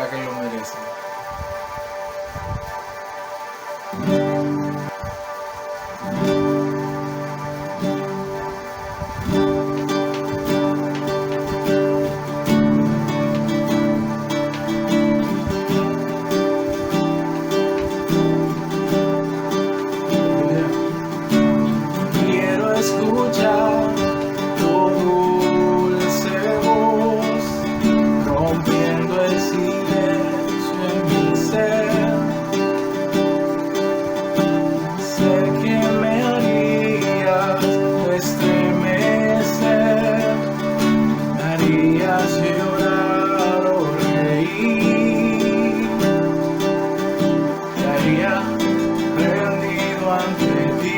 verdad que lo merece. Quiero escuchar tu dulce voz, rompiendo el silencio en mi ser. Sé que me harías estremecer, me harías llorar o reír, te haría rendido ante ti.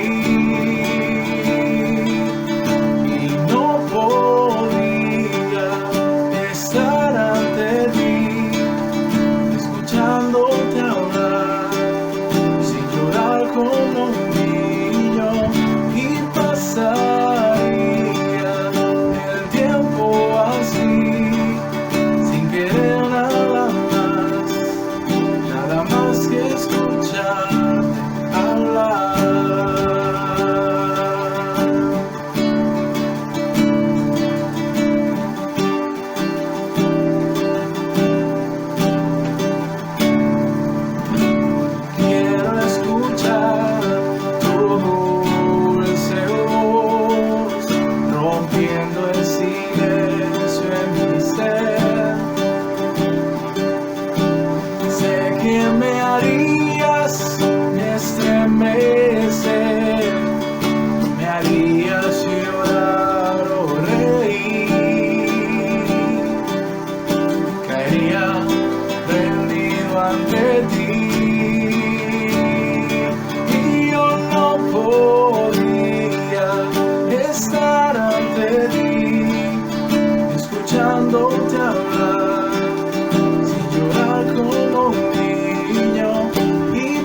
Me harías estremecer, me harías llorar o reír, caería rendido ante ti, y yo no podría estar ante ti, escuchándote hablar, sin llorar como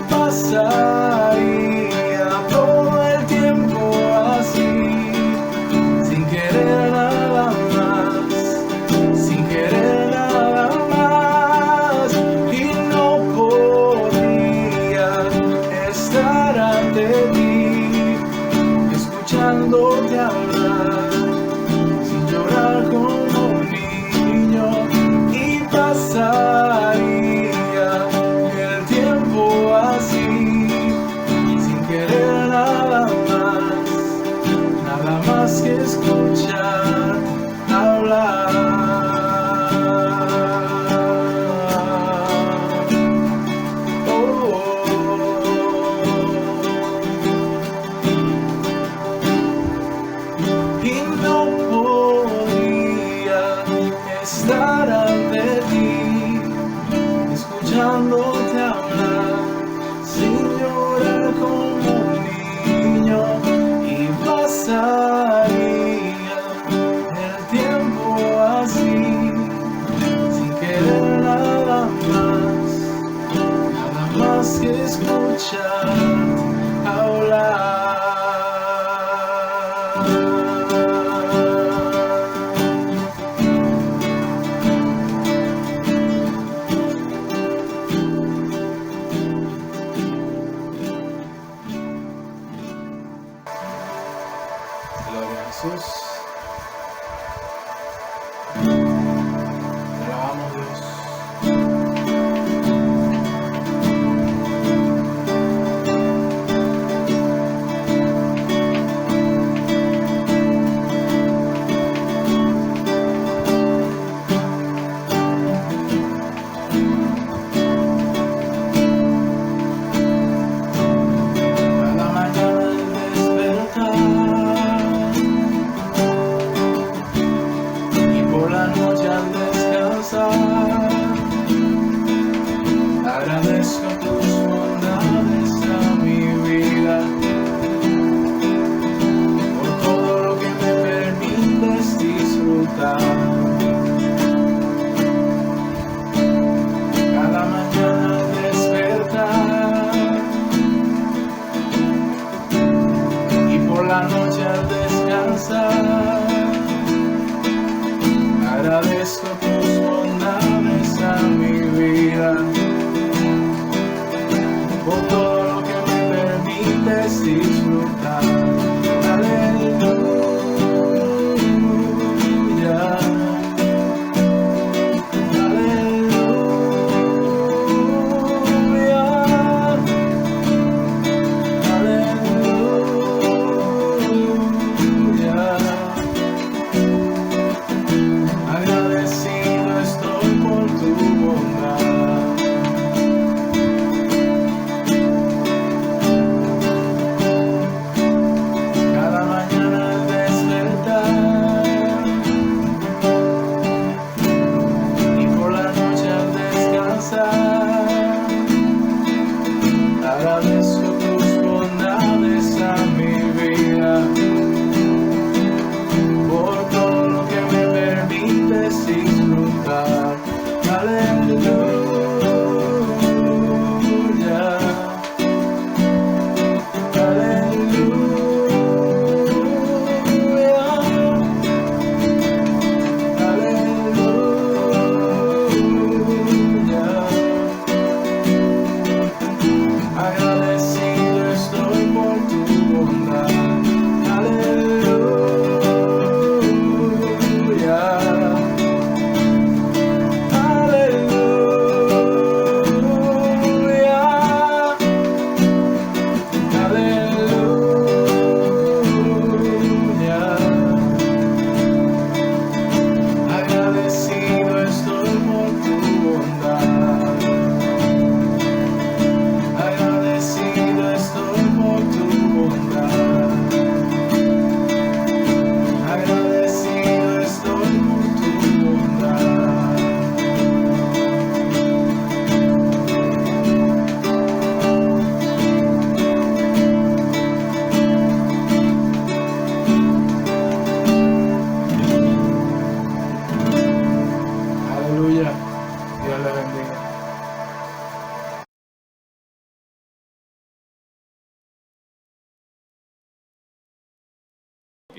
pasaría todo el tiempo así, sin querer nada más, sin querer nada más, y no podría estar ante ti, escuchándote hablar, sin llorar como un niño, y pasaría el tiempo así, que escuchar hablar. Y no podría estar ante ti, escuchándote hablar, sin llorar como un niño, y pasar el tiempo así, sin querer nada más que escuchar hablar. Gloria a Jesús. Te alabamos, Dios. Cada mañana al despertar y por la noche al descansar, agradezco tus bondades a mi vida, por todo lo que me permites disfrutar. Cada mañana al despertar y por la noche al descansar, agradezco tus bondades a mi vida.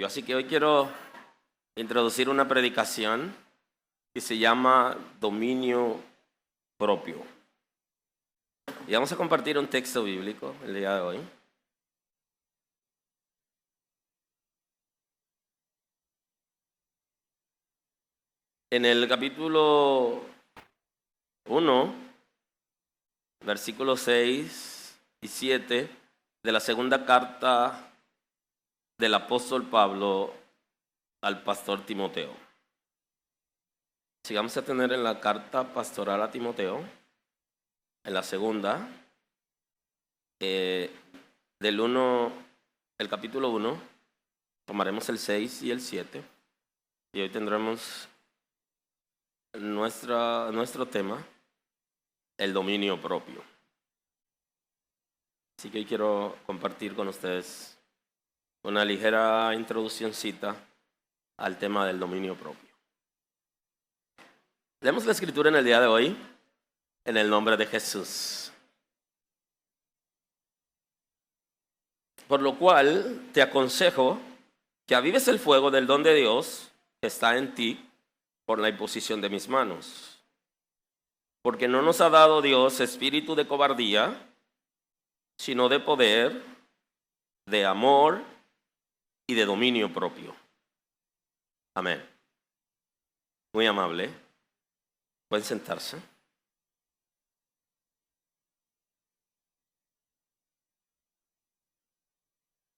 Así que hoy quiero introducir una predicación que se llama Dominio Propio. Y vamos a compartir un texto bíblico el día de hoy. En el capítulo 1, versículos 6 y 7 de la segunda carta del apóstol Pablo al pastor Timoteo. Si vamos a tener en la carta pastoral a Timoteo, en la segunda, el capítulo 1, tomaremos el 6 y el 7, y hoy tendremos nuestro tema, el dominio propio. Así que hoy quiero compartir con ustedes una ligera introduccióncita al tema del dominio propio. Leemos la escritura en el día de hoy, en el nombre de Jesús. Por lo cual te aconsejo que avives el fuego del don de Dios que está en ti por la imposición de mis manos. Porque no nos ha dado Dios espíritu de cobardía, sino de poder, de amor y de dominio propio. Amén. Muy amable. Pueden sentarse.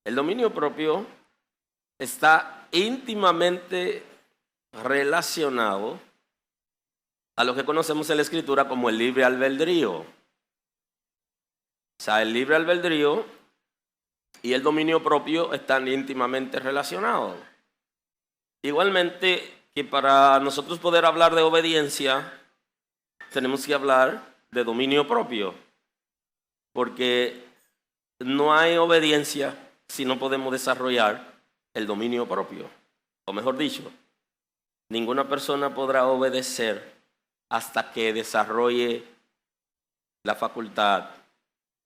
El dominio propio está íntimamente relacionado a lo que conocemos en la Escritura como el libre albedrío. O sea, el libre albedrío y el dominio propio están íntimamente relacionados. Igualmente que para nosotros poder hablar de obediencia, tenemos que hablar de dominio propio, porque no hay obediencia si no podemos desarrollar el dominio propio. O mejor dicho, ninguna persona podrá obedecer hasta que desarrolle la facultad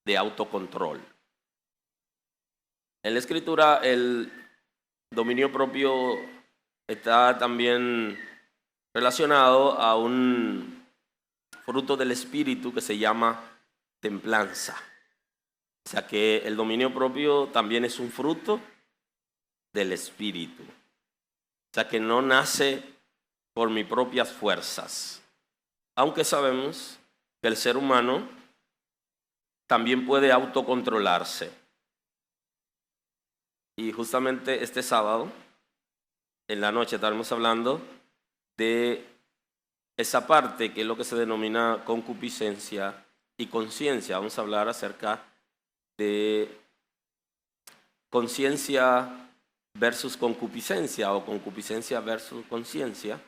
de autocontrol. En la Escritura, el dominio propio está también relacionado a un fruto del Espíritu que se llama templanza. O sea que el dominio propio también es un fruto del Espíritu. O sea que no nace por mis propias fuerzas. Aunque sabemos que el ser humano también puede autocontrolarse. Y justamente este sábado, en la noche, estaremos hablando de esa parte que es lo que se denomina concupiscencia y conciencia. Vamos a hablar acerca de conciencia versus concupiscencia o concupiscencia versus conciencia,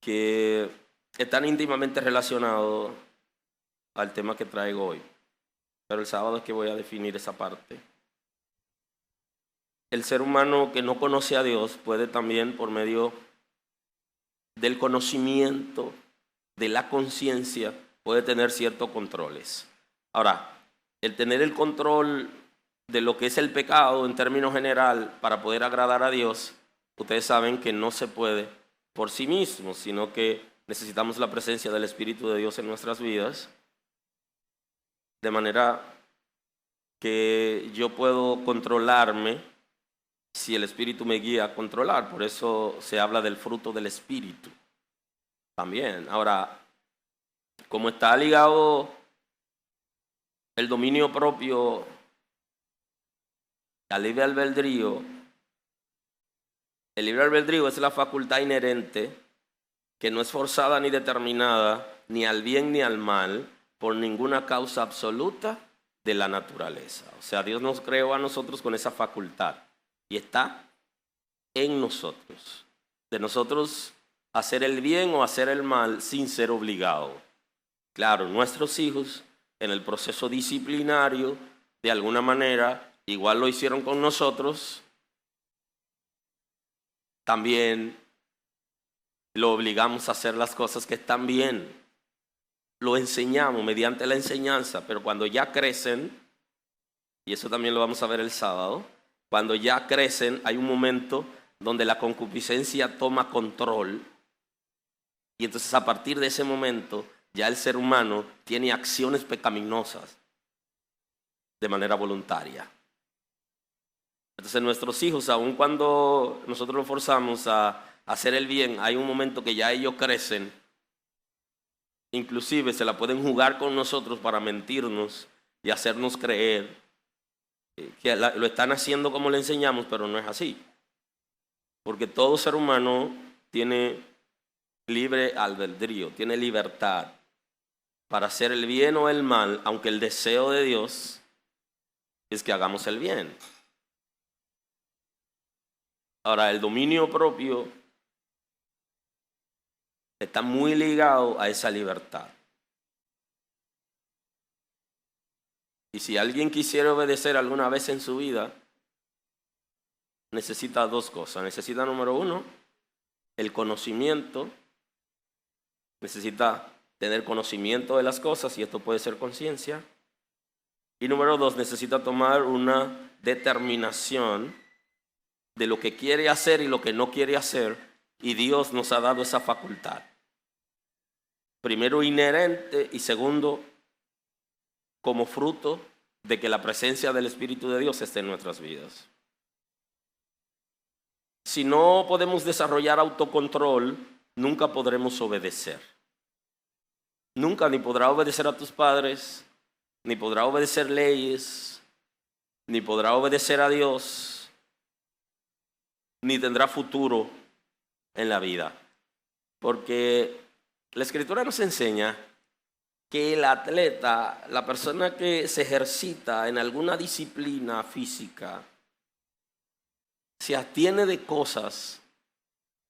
que están íntimamente relacionados al tema que traigo hoy. Pero el sábado es que voy a definir esa parte. El ser humano que no conoce a Dios puede también, por medio del conocimiento, de la conciencia, puede tener ciertos controles. Ahora, el tener el control de lo que es el pecado en términos general para poder agradar a Dios, ustedes saben que no se puede por sí mismo, sino que necesitamos la presencia del Espíritu de Dios en nuestras vidas, de manera que yo puedo controlarme si el Espíritu me guía a controlar. Por eso se habla del fruto del Espíritu también. Ahora, como está ligado el dominio propio al libre albedrío, el libre albedrío es la facultad inherente que no es forzada ni determinada ni al bien ni al mal por ninguna causa absoluta de la naturaleza. O sea, Dios nos creó a nosotros con esa facultad y está en nosotros. De nosotros hacer el bien o hacer el mal sin ser obligado. Claro, nuestros hijos en el proceso disciplinario, de alguna manera, igual lo hicieron con nosotros, también lo obligamos a hacer las cosas que están bien. Lo enseñamos mediante la enseñanza, pero cuando ya crecen, y eso también lo vamos a ver el sábado, cuando ya crecen, hay un momento donde la concupiscencia toma control. Y entonces a partir de ese momento ya el ser humano tiene acciones pecaminosas de manera voluntaria. Entonces nuestros hijos, aun cuando nosotros los forzamos a hacer el bien, hay un momento que ya ellos crecen. Inclusive se la pueden jugar con nosotros para mentirnos y hacernos creer que lo están haciendo como le enseñamos, pero no es así. Porque todo ser humano tiene libre albedrío, tiene libertad para hacer el bien o el mal, aunque el deseo de Dios es que hagamos el bien. Ahora, el dominio propio está muy ligado a esa libertad. Y si alguien quisiera obedecer alguna vez en su vida, necesita dos cosas. Necesita, número uno, el conocimiento. Necesita tener conocimiento de las cosas, y esto puede ser conciencia. Y número dos, necesita tomar una determinación de lo que quiere hacer y lo que no quiere hacer, y Dios nos ha dado esa facultad. Primero, inherente, y segundo, como fruto de que la presencia del Espíritu de Dios esté en nuestras vidas. Si no podemos desarrollar autocontrol, nunca podremos obedecer. Nunca, ni podrá obedecer a tus padres, ni podrá obedecer leyes, ni podrá obedecer a Dios, ni tendrá futuro en la vida. Porque la Escritura nos enseña que el atleta, la persona que se ejercita en alguna disciplina física, se abstiene de cosas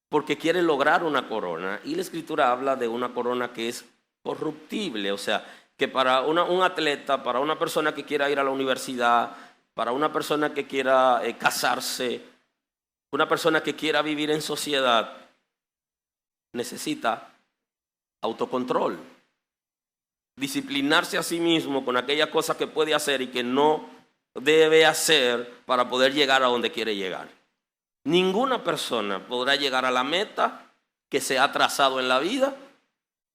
porque quiere lograr una corona. Y la Escritura habla de una corona que es corruptible. O sea, que para un atleta, para una persona que quiera ir a la universidad, para una persona que quiera casarse, una persona que quiera vivir en sociedad, necesita autocontrol. Disciplinarse a sí mismo con aquellas cosas que puede hacer y que no debe hacer para poder llegar a donde quiere llegar. Ninguna persona podrá llegar a la meta que se ha trazado en la vida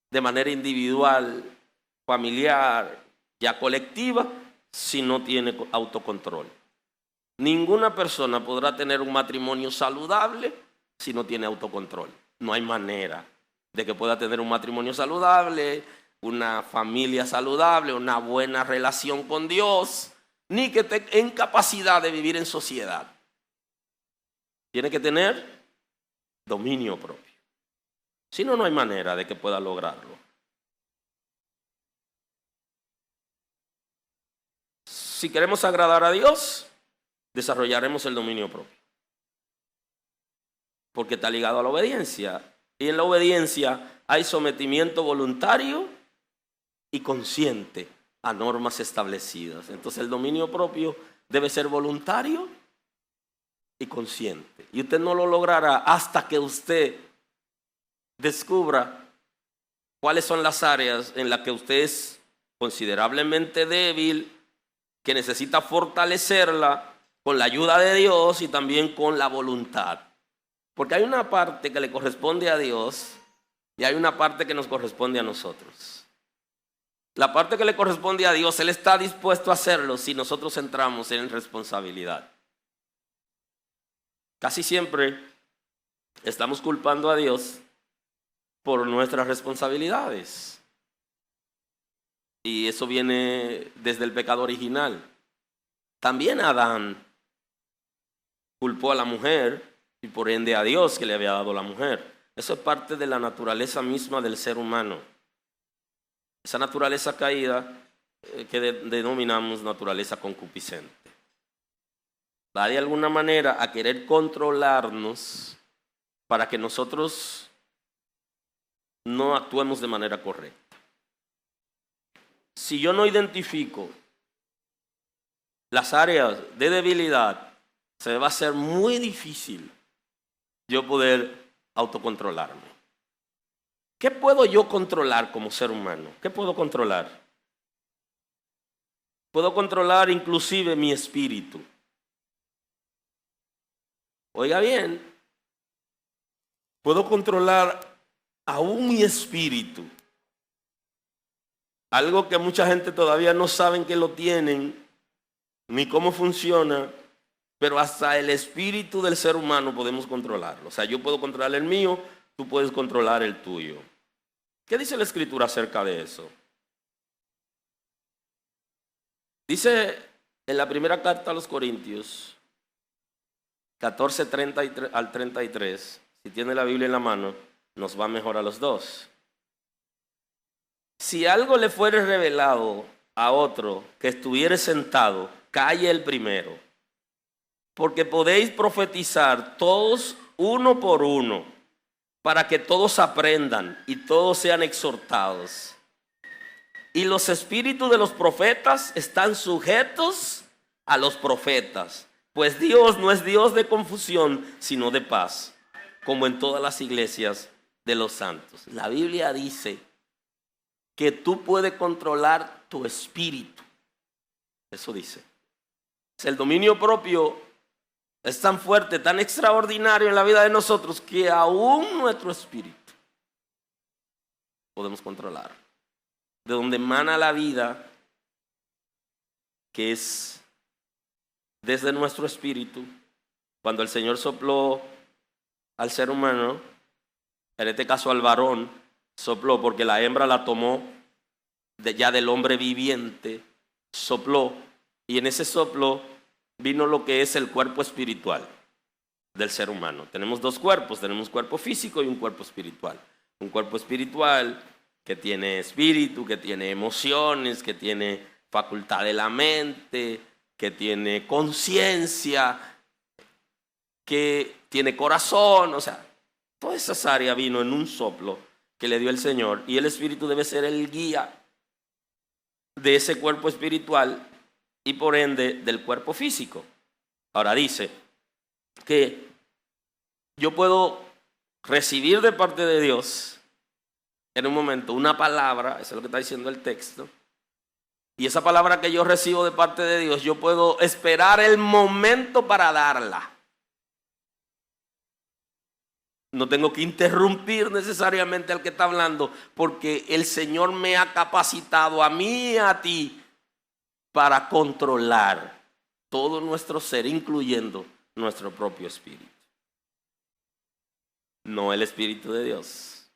de manera individual, familiar, ya colectiva, si no tiene autocontrol. Ninguna persona podrá tener un matrimonio saludable si no tiene autocontrol. No hay manera de que pueda tener un matrimonio saludable, una familia saludable, una buena relación con Dios, ni que esté en capacidad de vivir en sociedad. Tiene que tener dominio propio. Si no, no hay manera de que pueda lograrlo. Si queremos agradar a Dios, desarrollaremos el dominio propio. Porque está ligado a la obediencia. Y en la obediencia hay sometimiento voluntario y consciente a normas establecidas. Entonces el dominio propio debe ser voluntario y consciente. Y usted no lo logrará hasta que usted descubra cuáles son las áreas en las que usted es considerablemente débil, que necesita fortalecerla con la ayuda de Dios y también con la voluntad. Porque hay una parte que le corresponde a Dios y hay una parte que nos corresponde a nosotros. La parte que le corresponde a Dios, Él está dispuesto a hacerlo si nosotros entramos en responsabilidad. Casi siempre estamos culpando a Dios por nuestras responsabilidades. Y eso viene desde el pecado original. También Adán culpó a la mujer y por ende a Dios que le había dado la mujer. Eso es parte de la naturaleza misma del ser humano. Esa naturaleza caída que denominamos naturaleza concupiscente. Va de alguna manera a querer controlarnos para que nosotros no actuemos de manera correcta. Si yo no identifico las áreas de debilidad, se me va a hacer muy difícil yo poder autocontrolarme. ¿Qué puedo yo controlar como ser humano? ¿Qué puedo controlar? Puedo controlar inclusive mi espíritu. Oiga bien, puedo controlar aún mi espíritu. Algo que mucha gente todavía no saben que lo tienen, ni cómo funciona, pero hasta el espíritu del ser humano podemos controlarlo. O sea, yo puedo controlar el mío, tú puedes controlar el tuyo. ¿Qué dice la Escritura acerca de eso? Dice en la primera carta a los Corintios, 14:30 al 33, si tiene la Biblia en la mano, nos va mejor a los dos. Si algo le fuere revelado a otro que estuviere sentado, calle el primero, porque podéis profetizar todos uno por uno, para que todos aprendan y todos sean exhortados. Y los espíritus de los profetas están sujetos a los profetas, pues Dios no es Dios de confusión, sino de paz, como en todas las iglesias de los santos. La Biblia dice que tú puedes controlar tu espíritu. Eso dice. El dominio propio es tan fuerte, tan extraordinario en la vida de nosotros, que aún nuestro espíritu podemos controlar. De donde emana la vida, que es desde nuestro espíritu. Cuando el Señor sopló al ser humano, en este caso al varón, sopló porque la hembra la tomó ya del hombre viviente, sopló, y en ese soplo vino lo que es el cuerpo espiritual del ser humano. Tenemos dos cuerpos, tenemos un cuerpo físico y un cuerpo espiritual. Un cuerpo espiritual que tiene espíritu, que tiene emociones, que tiene facultad de la mente, que tiene conciencia, que tiene corazón, o sea, todas esas áreas vino en un soplo que le dio el Señor, y el espíritu debe ser el guía de ese cuerpo espiritual y por ende del cuerpo físico. Ahora dice que yo puedo recibir de parte de Dios en un momento una palabra, eso es lo que está diciendo el texto, y esa palabra que yo recibo de parte de Dios, yo puedo esperar el momento para darla. No tengo que interrumpir necesariamente al que está hablando, porque el Señor me ha capacitado a mí y a ti para controlar todo nuestro ser, incluyendo nuestro propio espíritu. No el Espíritu de Dios.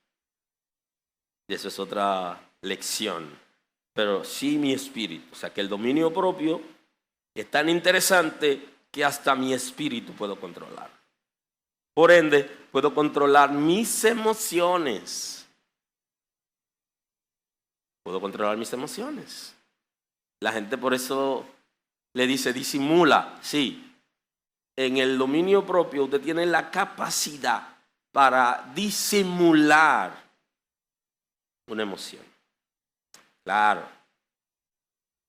Y eso es otra lección. Pero sí mi espíritu. O sea que el dominio propio es tan interesante que hasta mi espíritu puedo controlar. Por ende, puedo controlar mis emociones. Puedo controlar mis emociones. La gente por eso le dice disimula. Sí, en el dominio propio usted tiene la capacidad para disimular una emoción. Claro,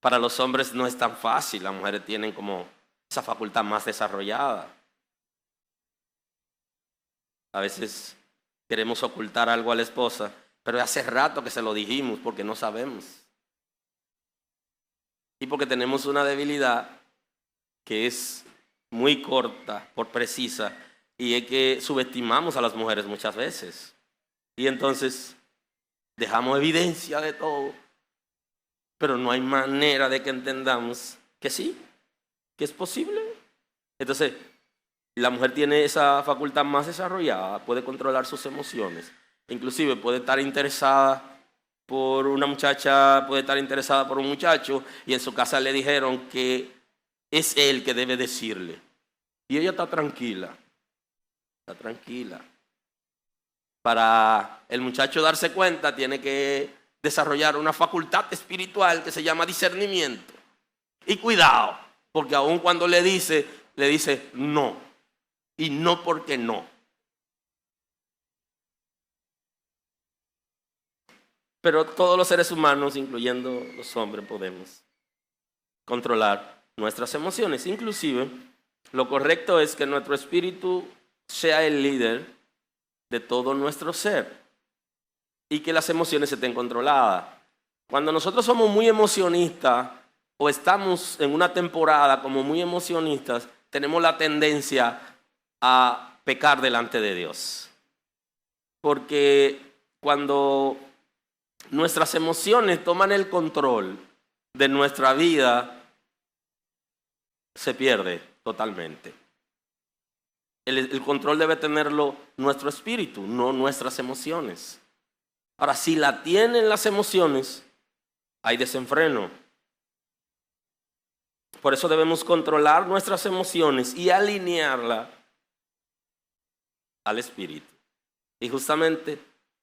para los hombres no es tan fácil. Las mujeres tienen como esa facultad más desarrollada. A veces queremos ocultar algo a la esposa, pero hace rato que se lo dijimos porque no sabemos. Y porque tenemos una debilidad que es muy corta, por precisa, y es que subestimamos a las mujeres muchas veces. Y entonces dejamos evidencia de todo, pero no hay manera de que entendamos que sí, que es posible. Entonces, la mujer tiene esa facultad más desarrollada, puede controlar sus emociones, inclusive puede estar interesada por una muchacha, puede estar interesada por un muchacho, y en su casa le dijeron que es él que debe decirle. Y ella está tranquila. Está tranquila. Para el muchacho darse cuenta, tiene que desarrollar una facultad espiritual que se llama discernimiento. Y cuidado, porque aun cuando le dice no. Y no porque no. Pero todos los seres humanos, incluyendo los hombres, podemos controlar nuestras emociones. Inclusive, lo correcto es que nuestro espíritu sea el líder de todo nuestro ser y que las emociones estén controladas. Cuando nosotros somos muy emocionistas o estamos en una temporada como muy emocionistas, tenemos la tendencia a pecar delante de Dios. Porque cuando nuestras emociones toman el control de nuestra vida, se pierde totalmente. El control debe tenerlo nuestro espíritu, no nuestras emociones. Ahora, si la tienen las emociones, hay desenfreno. Por eso debemos controlar nuestras emociones y alinearla al espíritu. Y justamente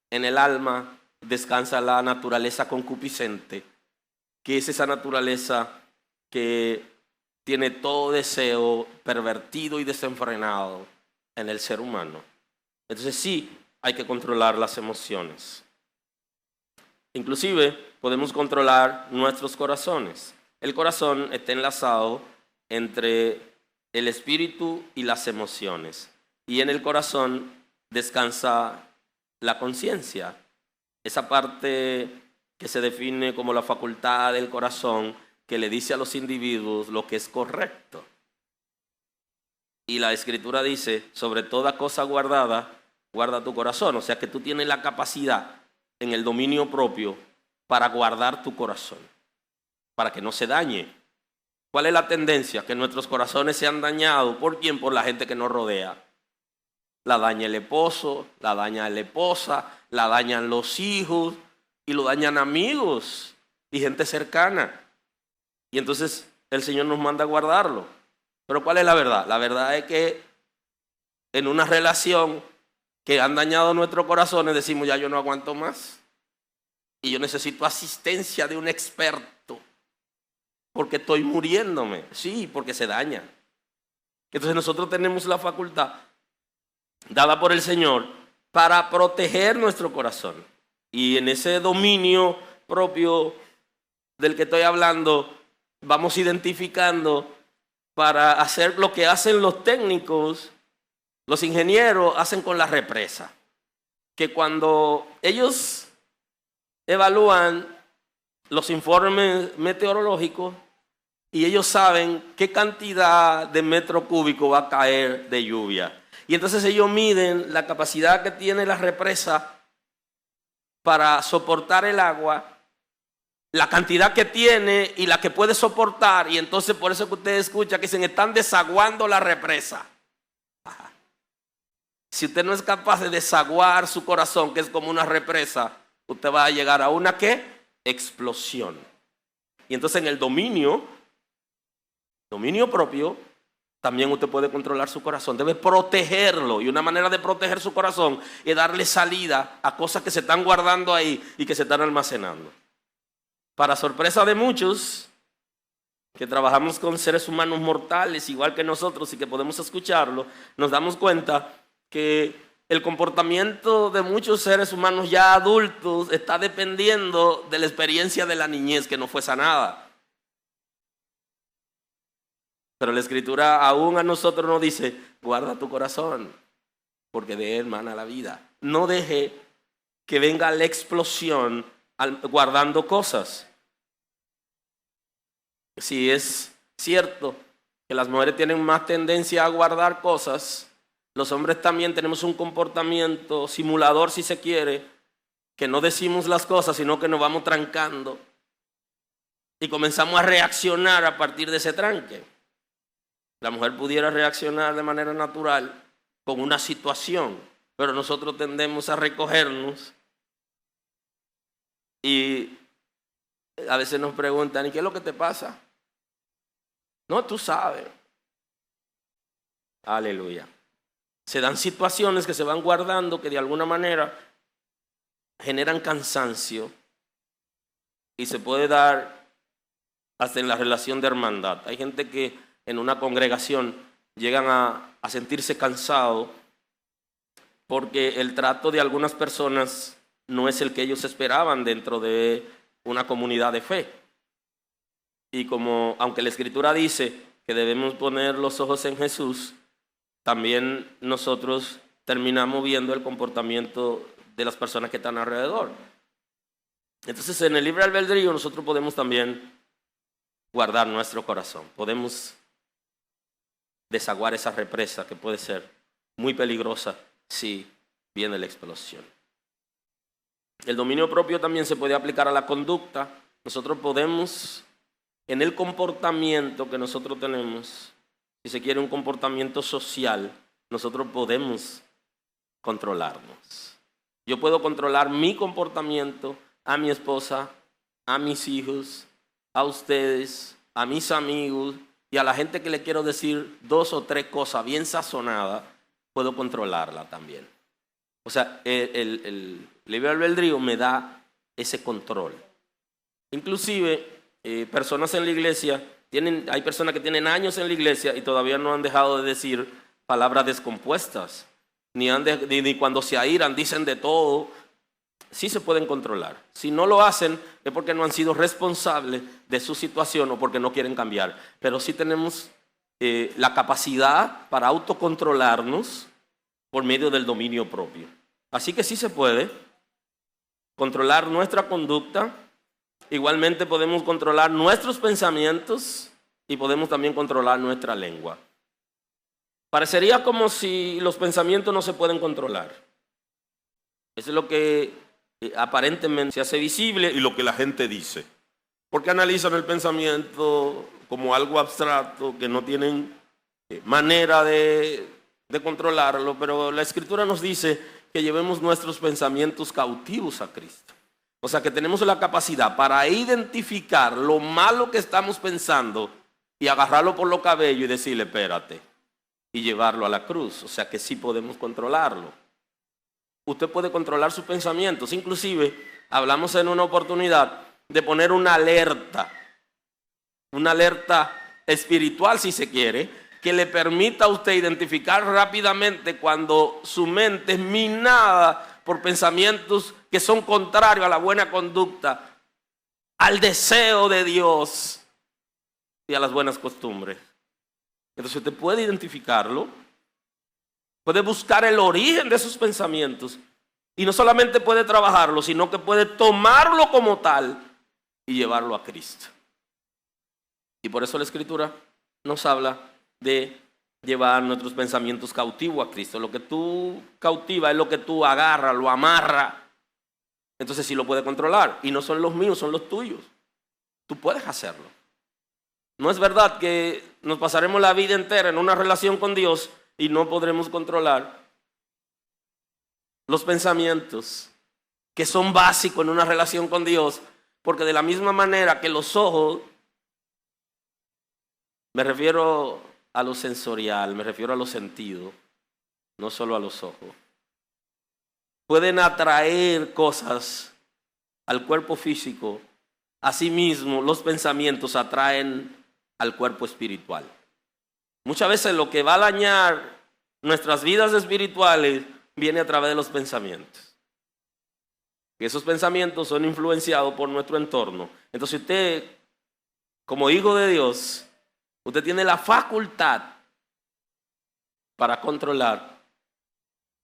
en el alma descansa la naturaleza concupiscente, que es esa naturaleza que tiene todo deseo pervertido y desenfrenado en el ser humano. Entonces sí, hay que controlar las emociones. Inclusive podemos controlar nuestros corazones. El corazón está enlazado entre el espíritu y las emociones. Y en el corazón descansa la conciencia, esa parte que se define como la facultad del corazón que le dice a los individuos lo que es correcto. Y la Escritura dice, sobre toda cosa guardada, guarda tu corazón. O sea que tú tienes la capacidad en el dominio propio para guardar tu corazón, para que no se dañe. ¿Cuál es la tendencia? Que nuestros corazones sean dañados. ¿Por quién? Por la gente que nos rodea. La daña el esposo, la daña la esposa, la dañan los hijos y lo dañan amigos y gente cercana. Y entonces el Señor nos manda a guardarlo. Pero ¿cuál es la verdad? La verdad es que en una relación que han dañado nuestros corazones decimos, ya yo no aguanto más. Y yo necesito asistencia de un experto porque estoy muriéndome. Sí, porque se daña. Entonces nosotros tenemos la facultad dada por el Señor para proteger nuestro corazón. Y en ese dominio propio del que estoy hablando, vamos identificando para hacer lo que hacen los técnicos, los ingenieros hacen con la represa. Que cuando ellos evalúan los informes meteorológicos y ellos saben qué cantidad de metro cúbico va a caer de lluvia. Y entonces ellos miden la capacidad que tiene la represa para soportar el agua, la cantidad que tiene y la que puede soportar. Y entonces por eso que usted escucha que dicen, están desaguando la represa. Ajá. Si usted no es capaz de desaguar su corazón, que es como una represa, usted va a llegar a una ¿qué? Explosión. Y entonces en el dominio propio, también usted puede controlar su corazón. Debe protegerlo. Y una manera de proteger su corazón es darle salida a cosas que se están guardando ahí y que se están almacenando. Para sorpresa de muchos que trabajamos con seres humanos mortales igual que nosotros y que podemos escucharlo, nos damos cuenta que el comportamiento de muchos seres humanos ya adultos está dependiendo de la experiencia de la niñez que no fue sanada. Pero la Escritura aún a nosotros nos dice, guarda tu corazón, porque de él mana la vida. No deje que venga la explosión guardando cosas. Si es cierto que las mujeres tienen más tendencia a guardar cosas, los hombres también tenemos un comportamiento simulador, si se quiere, que no decimos las cosas, sino que nos vamos trancando y comenzamos a reaccionar a partir de ese tranque. La mujer pudiera reaccionar de manera natural con una situación, pero nosotros tendemos a recogernos y a veces nos preguntan, ¿y qué es lo que te pasa? No, tú sabes. Aleluya. Se dan situaciones que se van guardando que de alguna manera generan cansancio y se puede dar hasta en la relación de hermandad. Hay gente que en una congregación llegan a sentirse cansados porque el trato de algunas personas no es el que ellos esperaban dentro de una comunidad de fe. Y como, aunque la Escritura dice que debemos poner los ojos en Jesús, también nosotros terminamos viendo el comportamiento de las personas que están alrededor. Entonces, en el libre albedrío nosotros podemos también guardar nuestro corazón. Podemos desaguar esa represa que puede ser muy peligrosa si viene la explosión. El dominio propio también se puede aplicar a la conducta. Nosotros podemos, en el comportamiento que nosotros tenemos, si se quiere un comportamiento social, nosotros podemos controlarnos. Yo puedo controlar mi comportamiento a mi esposa, a mis hijos, a ustedes, a mis amigos y a la gente que le quiero decir 2 o 3 cosas bien sazonadas, puedo controlarla también. O sea, el libre albedrío me da ese control. Inclusive, personas en la iglesia, hay personas que tienen años en la iglesia y todavía no han dejado de decir palabras descompuestas, ni cuando se airan dicen de todo. Sí se pueden controlar. Si no lo hacen es porque no han sido responsables de su situación o porque no quieren cambiar. Pero sí tenemos la capacidad para autocontrolarnos por medio del dominio propio. Así que sí se puede controlar nuestra conducta. Igualmente podemos controlar nuestros pensamientos y podemos también controlar nuestra lengua. Parecería como si los pensamientos no se pueden controlar. Eso es lo que aparentemente se hace visible y lo que la gente dice. Porque analizan el pensamiento como algo abstracto que no tienen manera de controlarlo, pero la Escritura nos dice que llevemos nuestros pensamientos cautivos a Cristo. O sea que tenemos la capacidad para identificar lo malo que estamos pensando y agarrarlo por los cabellos y decirle, espérate, y llevarlo a la cruz. O sea que sí podemos controlarlo. Usted puede controlar sus pensamientos. Inclusive, hablamos en una oportunidad de poner una alerta espiritual si se quiere, que le permita a usted identificar rápidamente cuando su mente es minada por pensamientos que son contrarios a la buena conducta, al deseo de Dios y a las buenas costumbres. Entonces usted puede identificarlo, puede buscar el origen de sus pensamientos y no solamente puede trabajarlo, sino que puede tomarlo como tal y llevarlo a Cristo. Y por eso la Escritura nos habla de llevar nuestros pensamientos cautivos a Cristo. Lo que tú cautivas es lo que tú agarras, lo amarras. Entonces sí lo puedes controlar. Y no son los míos, son los tuyos. Tú puedes hacerlo. No es verdad que nos pasaremos la vida entera en una relación con Dios y no podremos controlar los pensamientos que son básicos en una relación con Dios, porque de la misma manera que los ojos, me refiero a lo sensorial, me refiero a los sentidos, no solo a los ojos, pueden atraer cosas al cuerpo físico, asimismo los pensamientos atraen al cuerpo espiritual. Muchas veces lo que va a dañar nuestras vidas espirituales viene a través de los pensamientos. Y esos pensamientos son influenciados por nuestro entorno. Entonces usted, como hijo de Dios, usted tiene la facultad para controlar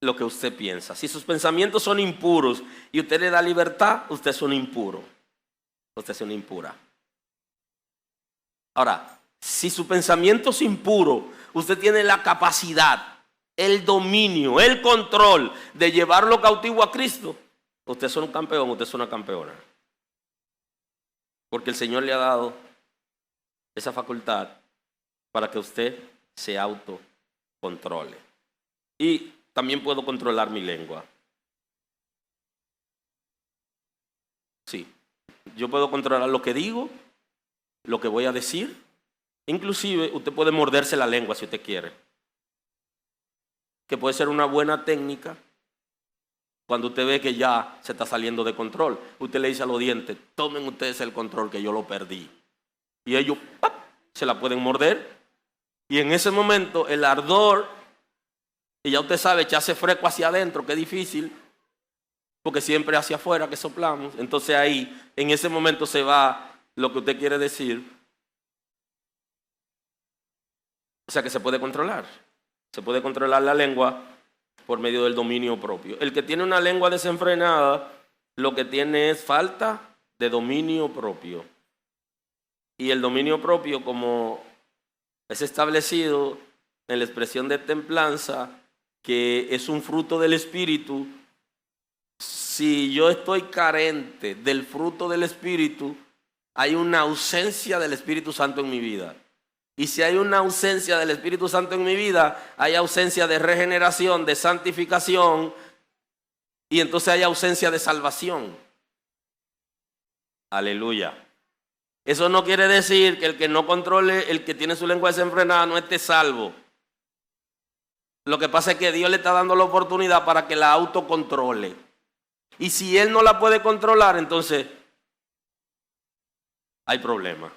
lo que usted piensa. Si sus pensamientos son impuros y usted le da libertad, usted es un impuro. Usted es una impura. Ahora, si su pensamiento es impuro, usted tiene la capacidad, el dominio, el control de llevarlo cautivo a Cristo. Usted es un campeón, usted es una campeona. Porque el Señor le ha dado esa facultad para que usted se autocontrole. Y también puedo controlar mi lengua. Sí, yo puedo controlar lo que digo, lo que voy a decir. Inclusive usted puede morderse la lengua si usted quiere, que puede ser una buena técnica. Cuando usted ve que ya se está saliendo de control, usted le dice a los dientes, tomen ustedes el control que yo lo perdí. Y ellos ¡pap!, se la pueden morder. Y en ese momento el ardor, y ya usted sabe, echarse fresco hacia adentro, que es difícil, porque siempre hacia afuera que soplamos. Entonces ahí, en ese momento se va lo que usted quiere decir. O sea que se puede controlar. Se puede controlar la lengua por medio del dominio propio. El que tiene una lengua desenfrenada, lo que tiene es falta de dominio propio. Y el dominio propio, como es establecido en la expresión de templanza, que es un fruto del Espíritu, si yo estoy carente del fruto del Espíritu, hay una ausencia del Espíritu Santo en mi vida. Y si hay una ausencia del Espíritu Santo en mi vida, hay ausencia de regeneración, de santificación, y entonces hay ausencia de salvación. Aleluya. Eso no quiere decir que el que no controle, el que tiene su lengua desenfrenada no esté salvo. Lo que pasa es que Dios le está dando la oportunidad para que la autocontrole. Y si él no la puede controlar, entonces hay problema.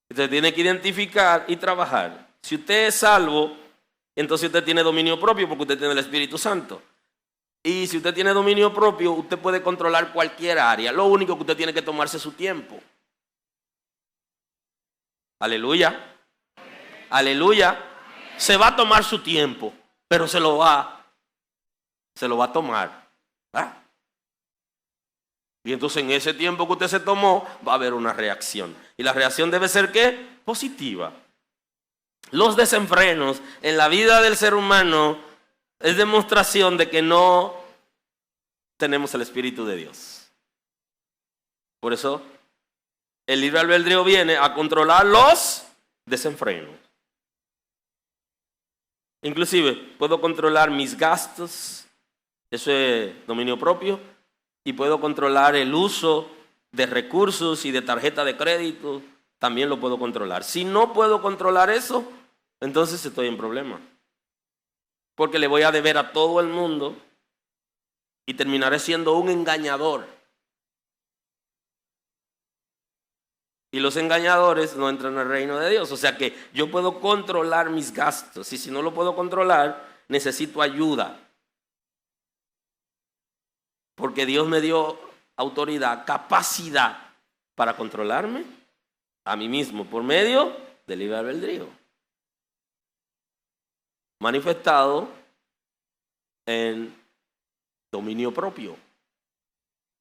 Entonces tiene que identificar y trabajar. Si usted es salvo, entonces usted tiene dominio propio porque usted tiene el Espíritu Santo. Y si usted tiene dominio propio, usted puede controlar cualquier área. Lo único que usted tiene que tomarse su tiempo. Aleluya. Aleluya. Se va a tomar su tiempo, pero se lo va a tomar. ¿Ah? Y entonces en ese tiempo que usted se tomó, va a haber una reacción. Y la reacción debe ser ¿qué? Positiva. Los desenfrenos en la vida del ser humano es demostración de que no tenemos el Espíritu de Dios. Por eso el libre albedrío viene a controlar los desenfrenos. Inclusive puedo controlar mis gastos, eso es dominio propio, y puedo controlar el uso de recursos y de tarjeta de crédito, también lo puedo controlar. Si no puedo controlar eso, entonces estoy en problema. Porque le voy a deber a todo el mundo y terminaré siendo un engañador. Y los engañadores no entran al reino de Dios. O sea que yo puedo controlar mis gastos. Y si no lo puedo controlar, necesito ayuda. Porque Dios me dio autoridad, capacidad para controlarme a mí mismo por medio del libre albedrío. Manifestado en dominio propio.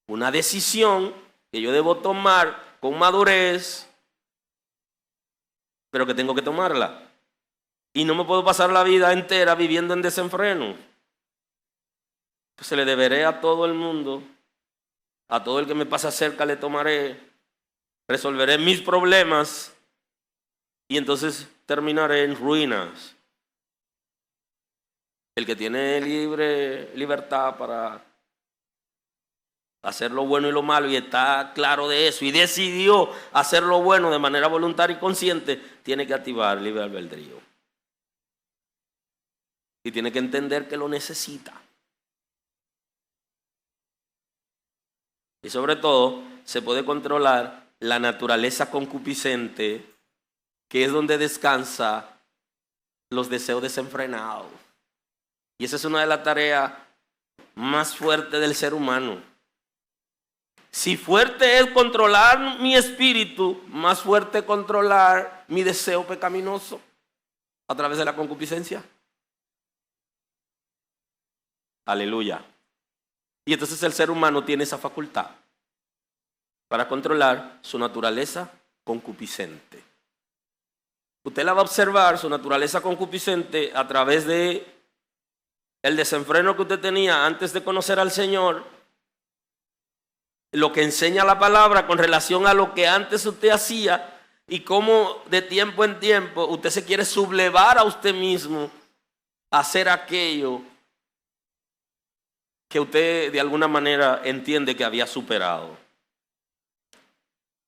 Una decisión que yo debo tomar con madurez, pero que tengo que tomarla. Y no me puedo pasar la vida entera viviendo en desenfreno. Se le deberé a todo el mundo, a todo el que me pasa cerca le tomaré, resolveré mis problemas y entonces terminaré en ruinas. El que tiene libertad para hacer lo bueno y lo malo y está claro de eso y decidió hacer lo bueno de manera voluntaria y consciente, tiene que activar el libre albedrío. Y tiene que entender que lo necesita. Y sobre todo, se puede controlar la naturaleza concupiscente, que es donde descansa los deseos desenfrenados. Y esa es una de las tareas más fuertes del ser humano. Si fuerte es controlar mi espíritu, más fuerte es controlar mi deseo pecaminoso a través de la concupiscencia. Aleluya. Y entonces el ser humano tiene esa facultad para controlar su naturaleza concupiscente. Usted la va a observar, su naturaleza concupiscente, a través de el desenfreno que usted tenía antes de conocer al Señor, lo que enseña la palabra con relación a lo que antes usted hacía y cómo de tiempo en tiempo usted se quiere sublevar a usted mismo a hacer aquello que usted de alguna manera entiende que había superado.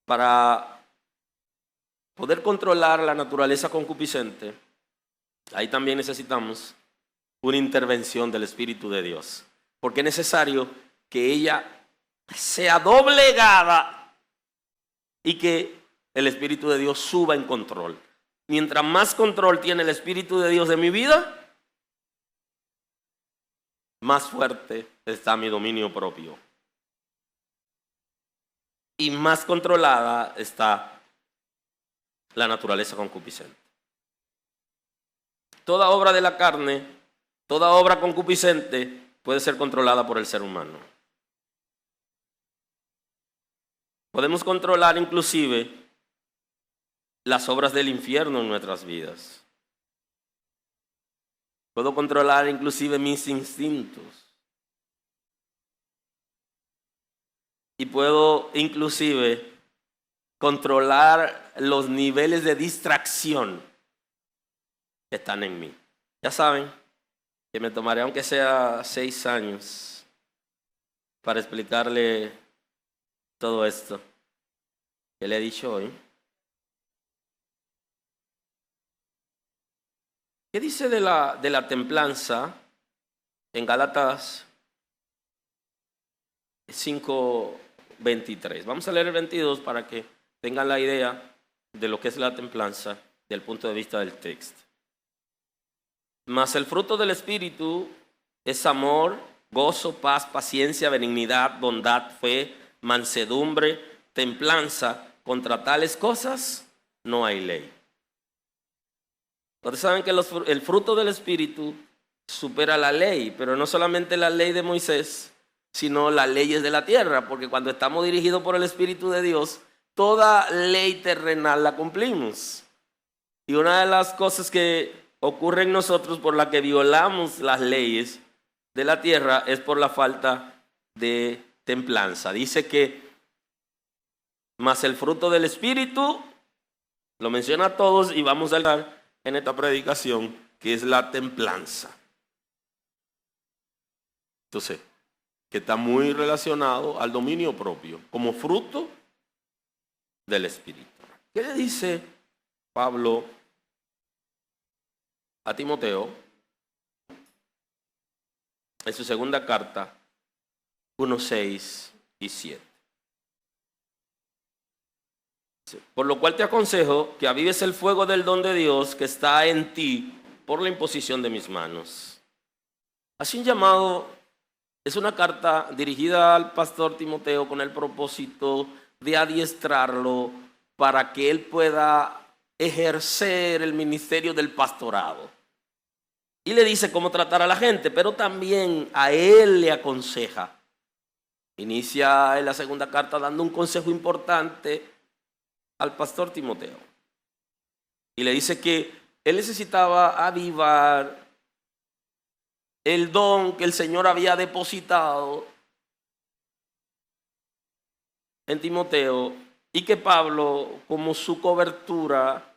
Para poder controlar la naturaleza concupiscente, ahí también necesitamos una intervención del Espíritu de Dios. Porque es necesario que ella sea doblegada y que el Espíritu de Dios suba en control. Mientras más control tiene el Espíritu de Dios de mi vida, más fuerte está mi dominio propio. Y más controlada está la naturaleza concupiscente. Toda obra de la carne, toda obra concupiscente puede ser controlada por el ser humano. Podemos controlar inclusive las obras del infierno en nuestras vidas. Puedo controlar inclusive mis instintos. Y puedo inclusive controlar los niveles de distracción que están en mí. Ya saben que me tomaré aunque sea 6 años para explicarle todo esto que le he dicho hoy. ¿Qué dice de la templanza en Gálatas 5:23? Vamos a leer el 22 para que tengan la idea de lo que es la templanza desde el punto de vista del texto. Mas el fruto del Espíritu es amor, gozo, paz, paciencia, benignidad, bondad, fe, mansedumbre, templanza. Contra tales cosas no hay ley. Ustedes saben que el fruto del Espíritu supera la ley, pero no solamente la ley de Moisés, sino las leyes de la tierra, porque cuando estamos dirigidos por el Espíritu de Dios, toda ley terrenal la cumplimos. Y una de las cosas que ocurre en nosotros por la que violamos las leyes de la tierra es por la falta de templanza. Dice que más el fruto del Espíritu, lo menciona a todos y vamos a hablar en esta predicación, que es la templanza. Entonces, que está muy relacionado al dominio propio, como fruto del Espíritu. ¿Qué le dice Pablo a Timoteo en su segunda carta 1:6 y 7? Por lo cual te aconsejo que avives el fuego del don de Dios que está en ti por la imposición de mis manos. Así un llamado es una carta dirigida al pastor Timoteo con el propósito de adiestrarlo para que él pueda ejercer el ministerio del pastorado. Y le dice cómo tratar a la gente, pero también a él le aconseja. Inicia en la segunda carta dando un consejo importante al pastor Timoteo. Y le dice que él necesitaba avivar el don que el Señor había depositado en Timoteo y que Pablo, como su cobertura,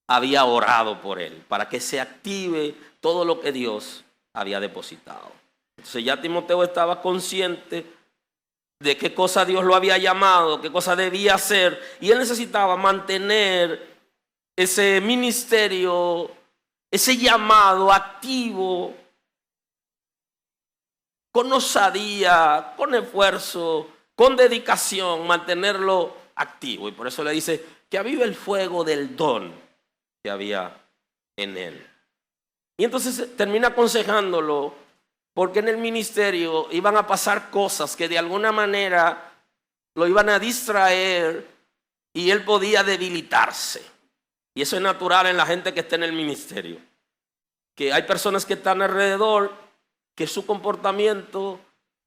había orado por él para que se active todo lo que Dios había depositado. Entonces ya Timoteo estaba consciente de qué cosa Dios lo había llamado, qué cosa debía hacer, y él necesitaba mantener ese ministerio, ese llamado activo, con osadía, con esfuerzo, con dedicación, mantenerlo activo. Y por eso le dice que avive el fuego del don que había en él. Y entonces termina aconsejándolo, porque en el ministerio iban a pasar cosas que de alguna manera lo iban a distraer y él podía debilitarse. Y eso es natural en la gente que está en el ministerio. Que hay personas que están alrededor, que su comportamiento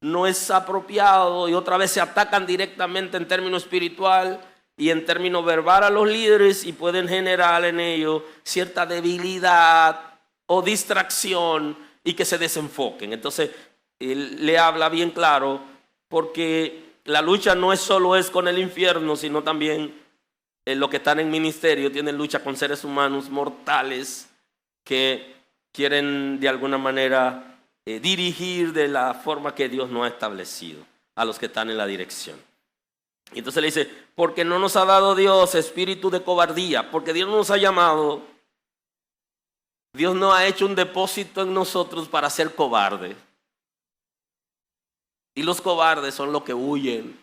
no es apropiado y otra vez se atacan directamente en términos espiritual y en términos verbal a los líderes y pueden generar en ellos cierta debilidad o distracción y que se desenfoquen. Entonces, él le habla bien claro, porque la lucha no es solo con el infierno, sino también los que están en ministerio tienen lucha con seres humanos mortales que quieren de alguna manera dirigir de la forma que Dios no ha establecido a los que están en la dirección. Y entonces le dice, porque no nos ha dado Dios espíritu de cobardía, porque Dios no nos ha llamado. Dios no ha hecho un depósito en nosotros para ser cobardes. Y los cobardes son los que huyen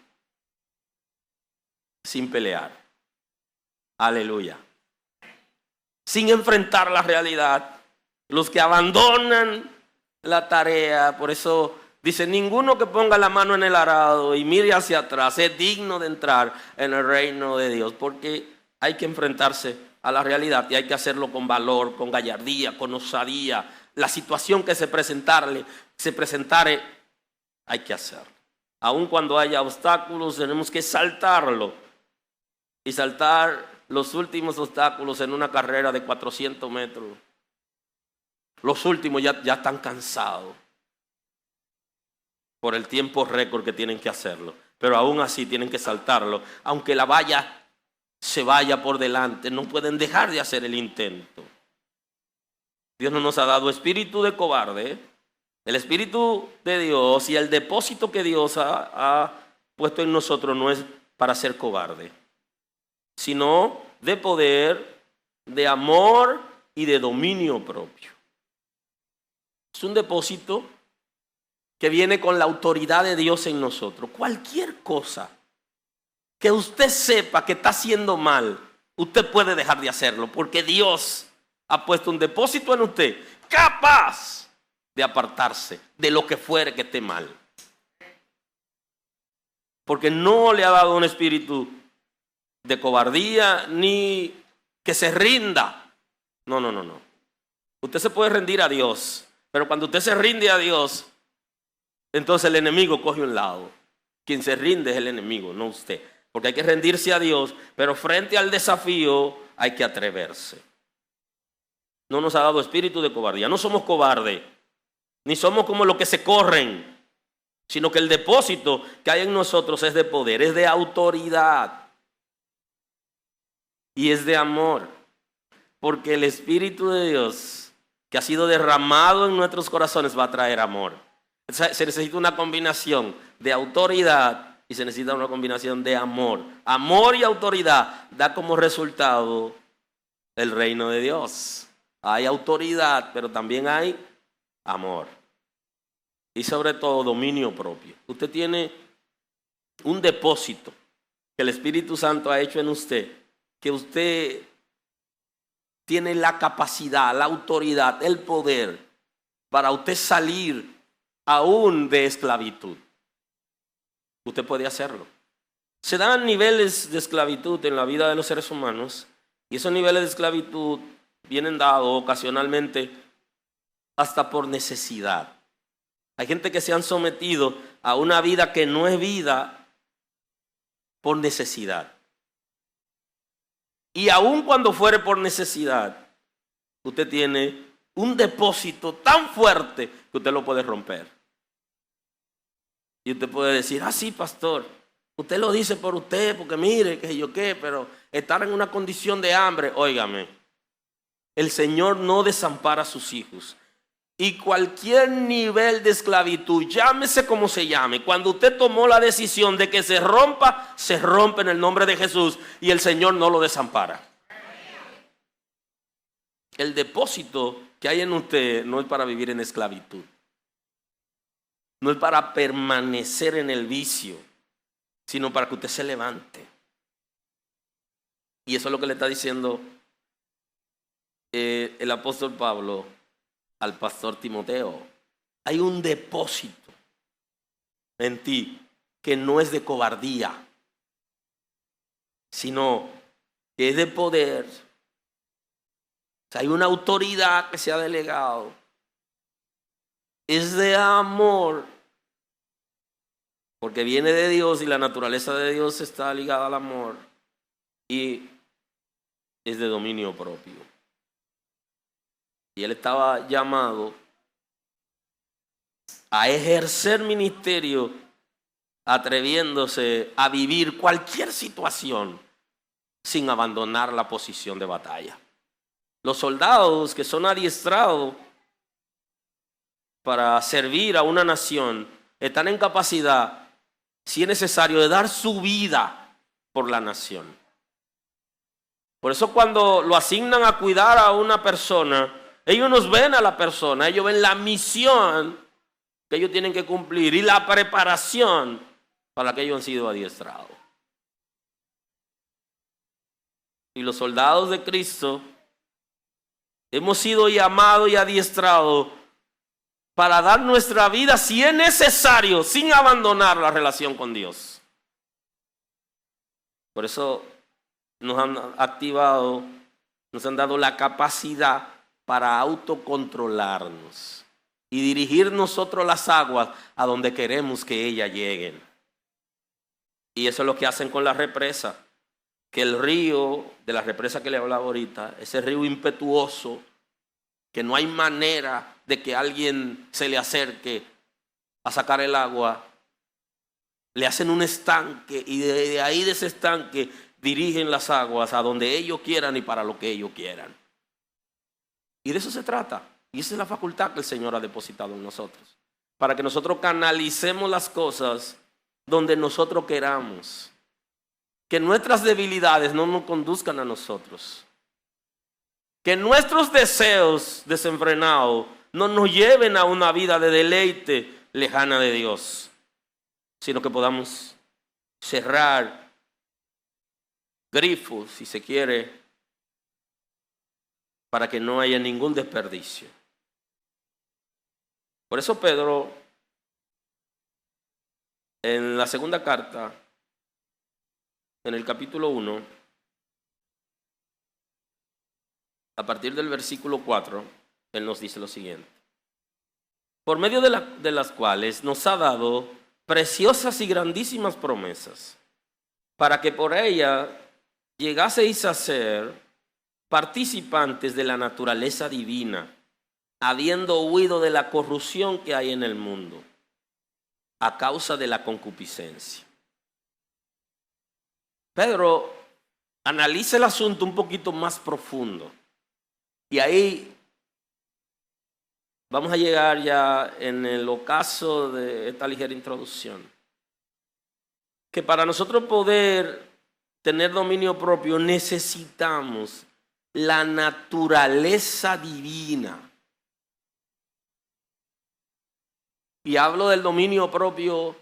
sin pelear. Aleluya. Sin enfrentar la realidad. Los que abandonan la tarea. Por eso dice, ninguno que ponga la mano en el arado y mire hacia atrás es digno de entrar en el reino de Dios. Porque hay que enfrentarse a la realidad y hay que hacerlo con valor, con gallardía, con osadía. La situación que se presentare, hay que hacerlo. Aun cuando haya obstáculos, tenemos que saltarlo. Y saltar los últimos obstáculos en una carrera de 400 metros Los últimos ya están cansados por el tiempo récord que tienen que hacerlo. Pero aún así tienen que saltarlo. Aunque la valla se vaya por delante, no pueden dejar de hacer el intento. Dios no nos ha dado espíritu de cobarde. El espíritu de Dios y el depósito que Dios ha puesto en nosotros no es para ser cobarde, sino de poder, de amor y de dominio propio. Es un depósito que viene con la autoridad de Dios en nosotros. Cualquier cosa que usted sepa que está haciendo mal, usted puede dejar de hacerlo, porque Dios ha puesto un depósito en usted capaz de apartarse de lo que fuere que esté mal. Porque no le ha dado un espíritu de cobardía ni que se rinda. No. Usted se puede rendir a Dios, pero cuando usted se rinde a Dios, entonces el enemigo coge un lado. Quien se rinde es el enemigo, no usted. Porque hay que rendirse a Dios, pero frente al desafío hay que atreverse. No nos ha dado espíritu de cobardía. No somos cobardes, ni somos como los que se corren, sino que el depósito que hay en nosotros es de poder, es de autoridad y es de amor. Porque el Espíritu de Dios que ha sido derramado en nuestros corazones va a traer amor. Se necesita una combinación de autoridad y se necesita una combinación de amor. Amor y autoridad da como resultado el reino de Dios. Hay autoridad, pero también hay amor. Y sobre todo dominio propio. Usted tiene un depósito que el Espíritu Santo ha hecho en usted, que usted tiene la capacidad, la autoridad, el poder para usted salir aún de esclavitud. Usted puede hacerlo. Se dan niveles de esclavitud en la vida de los seres humanos y esos niveles de esclavitud vienen dados ocasionalmente hasta por necesidad. Hay gente que se han sometido a una vida que no es vida por necesidad. Y aun cuando fuere por necesidad, usted tiene un depósito tan fuerte que usted lo puede romper. Y usted puede decir, sí, pastor, usted lo dice por usted, porque mire, que yo qué, pero estar en una condición de hambre, óigame, el Señor no desampara a sus hijos. Y cualquier nivel de esclavitud, llámese como se llame, cuando usted tomó la decisión de que se rompa en el nombre de Jesús y el Señor no lo desampara. El depósito que hay en usted no es para vivir en esclavitud. No es para permanecer en el vicio, sino para que usted se levante. Y eso es lo que le está diciendo el apóstol Pablo al pastor Timoteo. Hay un depósito en ti que no es de cobardía, sino que es de poder. O sea, hay una autoridad que se ha delegado. Es de amor, porque viene de Dios y la naturaleza de Dios está ligada al amor. Y es de dominio propio. Y él estaba llamado a ejercer ministerio, atreviéndose a vivir cualquier situación sin abandonar la posición de batalla. Los soldados que son adiestrados para servir a una nación están en capacidad, si es necesario, de dar su vida por la nación. Por eso cuando lo asignan a cuidar a una persona, ellos no ven a la persona, ellos ven la misión que ellos tienen que cumplir y la preparación para la que ellos han sido adiestrados. Y los soldados de Cristo hemos sido llamados y adiestrados para dar nuestra vida, si es necesario, sin abandonar la relación con Dios. Por eso nos han activado, nos han dado la capacidad para autocontrolarnos y dirigir nosotros las aguas a donde queremos que ellas lleguen. Y eso es lo que hacen con la represa, que el río de la represa que le hablaba ahorita, ese río impetuoso, que no hay manera de que alguien se le acerque a sacar el agua, le hacen un estanque y de ahí, de ese estanque, dirigen las aguas a donde ellos quieran y para lo que ellos quieran. Y de eso se trata. Y esa es la facultad que el Señor ha depositado en nosotros, para que nosotros canalicemos las cosas donde nosotros queramos. Que nuestras debilidades no nos conduzcan a nosotros. Que nuestros deseos desenfrenados no nos lleven a una vida de deleite lejana de Dios, sino que podamos cerrar grifos, si se quiere, para que no haya ningún desperdicio. Por eso Pedro, en la segunda carta, en el capítulo 1, a partir del versículo 4, él nos dice lo siguiente: por medio de las cuales nos ha dado preciosas y grandísimas promesas, para que por ella llegaseis a ser participantes de la naturaleza divina, habiendo huido de la corrupción que hay en el mundo, a causa de la concupiscencia. Pedro analiza el asunto un poquito más profundo. Y ahí vamos a llegar ya en el ocaso de esta ligera introducción. Que para nosotros poder tener dominio propio necesitamos la naturaleza divina. Y hablo del dominio propio,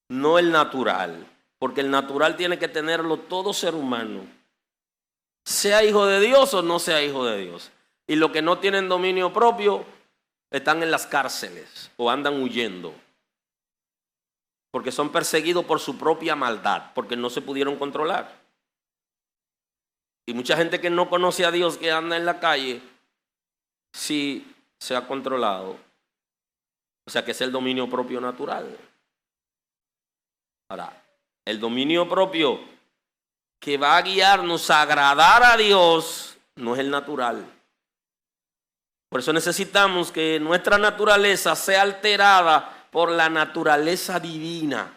no el natural, porque el natural tiene que tenerlo todo ser humano, sea hijo de Dios o no sea hijo de Dios. Y los que no tienen dominio propio están en las cárceles o andan huyendo, porque son perseguidos por su propia maldad, porque no se pudieron controlar. Y mucha gente que no conoce a Dios, que anda en la calle, sí se ha controlado. O sea que es el dominio propio natural. Ahora, el dominio propio que va a guiarnos a agradar a Dios no es el natural. Por eso necesitamos que nuestra naturaleza sea alterada por la naturaleza divina.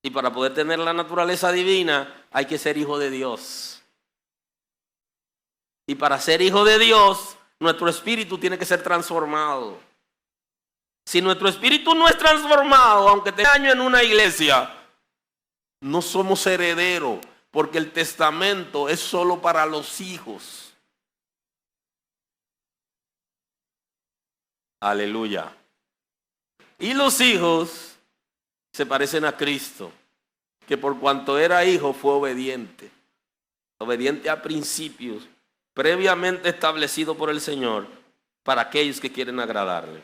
Y para poder tener la naturaleza divina hay que ser hijo de Dios. Y para ser hijo de Dios, nuestro espíritu tiene que ser transformado. Si nuestro espíritu no es transformado, aunque tenga años en una iglesia, no somos herederos, porque el testamento es solo para los hijos. Aleluya. Y los hijos se parecen a Cristo, que por cuanto era hijo fue obediente. Obediente a principios previamente establecidos por el Señor para aquellos que quieren agradarle.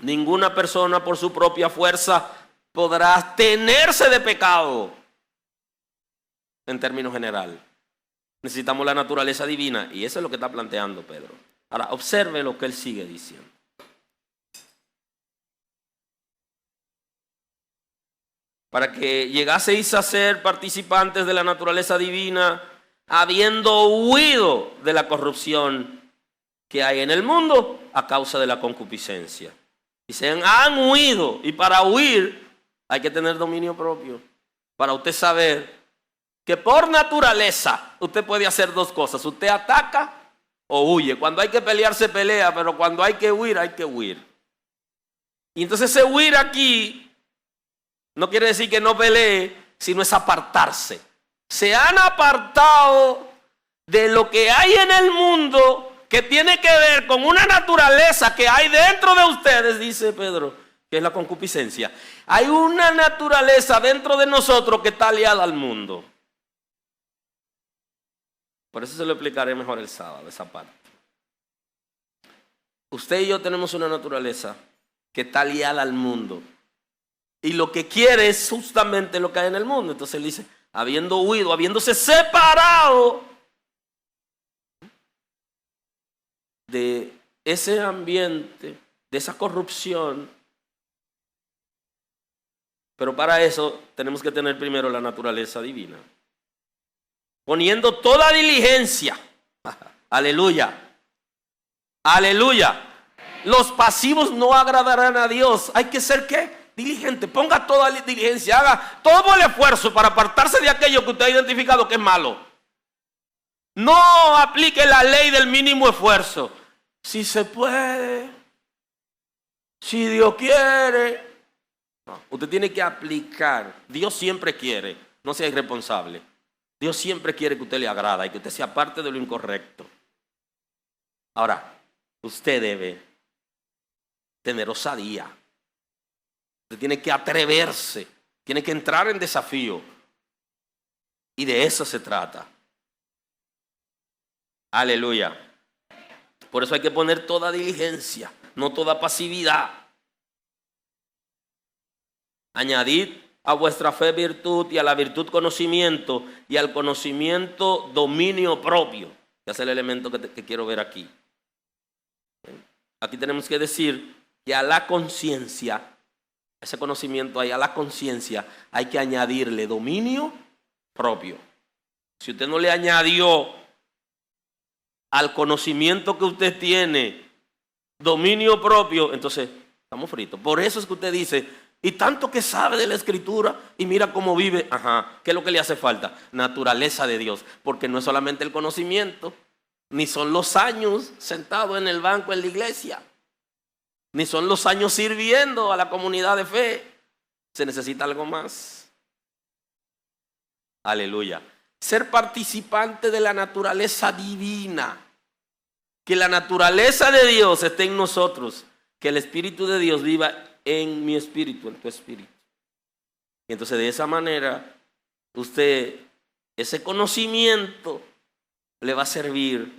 Ninguna persona por su propia fuerza podrá abstenerse de pecado. En términos generales, necesitamos la naturaleza divina, y eso es lo que está planteando Pedro. Ahora, observe lo que él sigue diciendo. Para que llegaseis a ser participantes de la naturaleza divina, habiendo huido de la corrupción que hay en el mundo a causa de la concupiscencia. Dicen, han huido, y para huir hay que tener dominio propio. Para usted saber que por naturaleza usted puede hacer dos cosas: usted ataca o huye. Cuando hay que pelear se pelea, pero cuando hay que huir, hay que huir. Y entonces ese huir aquí no quiere decir que no pelee, sino es apartarse. Se han apartado de lo que hay en el mundo que tiene que ver con una naturaleza que hay dentro de ustedes, dice Pedro, que es la concupiscencia. Hay una naturaleza dentro de nosotros que está aliada al mundo. Por eso se lo explicaré mejor el sábado, esa parte. Usted y yo tenemos una naturaleza que está aliada al mundo. Y lo que quiere es justamente lo que hay en el mundo. Entonces él dice, habiendo huido, habiéndose separado de ese ambiente, de esa corrupción. Pero para eso tenemos que tener primero la naturaleza divina. poniendo toda diligencia. Aleluya. Aleluya. Los pasivos no agradarán a Dios. Hay que ser ¿qué? Diligente. Ponga toda diligencia. Haga todo el esfuerzo para apartarse de aquello que usted ha identificado que es malo. No aplique la ley del mínimo esfuerzo. Si se puede, si Dios quiere. No, usted tiene que aplicar. Dios siempre quiere. No sea irresponsable. Dios siempre quiere que usted le agrada y que usted sea parte de lo incorrecto. Ahora, usted debe tener osadía. Usted tiene que atreverse. Tiene que entrar en desafío. Y de eso se trata. Aleluya. Por eso hay que poner toda diligencia, no toda pasividad. Añadid a vuestra fe virtud, y a la virtud conocimiento, y al conocimiento dominio propio. Que es el elemento que quiero ver aquí. Aquí tenemos que decir que a la conciencia, ese conocimiento ahí, a la conciencia hay que añadirle dominio propio. Si usted no le añadió al conocimiento que usted tiene dominio propio, entonces estamos fritos. Por eso es que usted dice, y tanto que sabe de la Escritura y mira cómo vive. Ajá, ¿qué es lo que le hace falta? Naturaleza de Dios, porque no es solamente el conocimiento, ni son los años sentado en el banco en la iglesia, ni son los años sirviendo a la comunidad de fe. Se necesita algo más. Aleluya. Ser participante de la naturaleza divina. Que la naturaleza de Dios esté en nosotros. Que el Espíritu de Dios viva en mi espíritu, en tu espíritu. Y entonces de esa manera, usted, ese conocimiento le va a servir